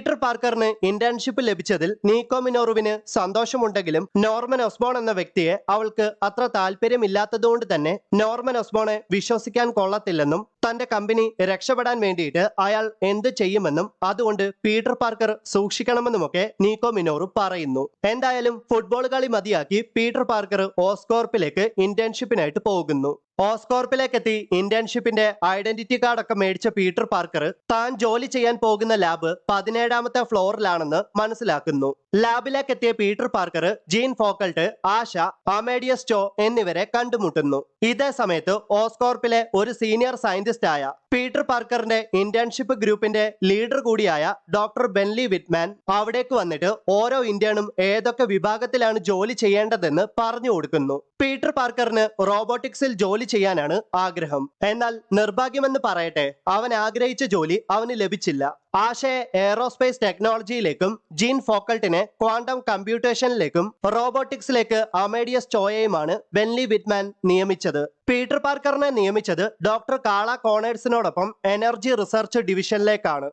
Peter പാർക്കറിന് internship ലഭിച്ചതിൽ നീക്കോ മിനോറുവിന് സന്തോഷമുണ്ടെങ്കിലും Norman Osborne എന്ന വ്യക്തിയെ അവൾക്ക് അത്ര താല്പര്യമില്ലാത്തതുകൊണ്ട് തന്നെ നോർമൻ ഓസ്ബോണെ വിശ്വസിക്കാൻ കൊള്ളത്തില്ലെന്നും തന്റെ കമ്പനി രക്ഷപ്പെടാൻ വേണ്ടിയിട്ട് അയാൾ എന്ത് ചെയ്യുമെന്നും അതുകൊണ്ട് പീറ്റർ പാർക്കർ സൂക്ഷിക്കണമെന്നുമൊക്കെ നീക്കോ മിനോറു പറയുന്നു. എന്തായാലും ഫുട്ബോൾ കളി മതിയാക്കി പീറ്റർ പാർക്കർ ഓസ്കോർപ്പിലേക്ക് ഇന്റേൺഷിപ്പിനായിട്ട് പോകുന്നു. ഓസ്കോർപ്പിലേക്ക് എത്തി ഇന്റേൺഷിപ്പിന്റെ ഐഡന്റിറ്റി കാർഡൊക്കെ മേടിച്ച പീറ്റർ പാർക്കർ താൻ ജോലി ചെയ്യാൻ പോകുന്ന ലാബ് 17ാമത്തെ ഫ്ലോറിലാണെന്ന് മനസ്സിലാക്കുന്നു. ലാബിലേക്ക് എത്തിയ പീറ്റർ പാർക്കർ ജീൻ ഫോക്കൾട്ട്, ആശ, അമേഡിയസ് ചോ എന്നിവരെ കണ്ടുമുട്ടുന്നു. ഇതേ സമയത്ത് ഓസ്കോർപ്പിലെ ഒരു സീനിയർ സയന്റിസ്റ്റ് ആയ പീറ്റർ പാർക്കറിന്റെ ഇന്റേൺഷിപ്പ് ഗ്രൂപ്പിന്റെ ലീഡർ കൂടിയായ ഡോക്ടർ ബെൻലി വിറ്റ്മാൻ അവിടേക്ക് വന്നിട്ട് ഓരോ ഇന്റേണും ഏതൊക്കെ വിഭാഗത്തിലാണ് ജോലി ചെയ്യേണ്ടതെന്ന് പറഞ്ഞു കൊടുക്കുന്നു. പീറ്റർ പാർക്കറിന് റോബോട്ടിക്സിൽ ജോലി ചെയ്യാനാണ് ആഗ്രഹം. എന്നാൽ നിർഭാഗ്യമെന്ന് പറയട്ടെ, അവൻ ആഗ്രഹിച്ച ജോലി അവന് ലഭിച്ചില്ല. ആശയെ എയറോസ്പേസ് ടെക്നോളജിയിലേക്കും ജീൻ ഫോക്കൾട്ടിനെ ക്വാണ്ടം കമ്പ്യൂട്ടേഷനിലേക്കും റോബോട്ടിക്സിലേക്ക് അമേഡിയസ് ചോയെയുമാണ് ബെൻലി വിറ്റ്മാൻ നിയമിച്ചത്. പീറ്റർ പാർക്കറിനെ നിയമിച്ചത് ഡോക്ടർ കാള കോണേഴ്സിനോടൊപ്പം എനർജി റിസർച്ച് ഡിവിഷനിലേക്കാണ്.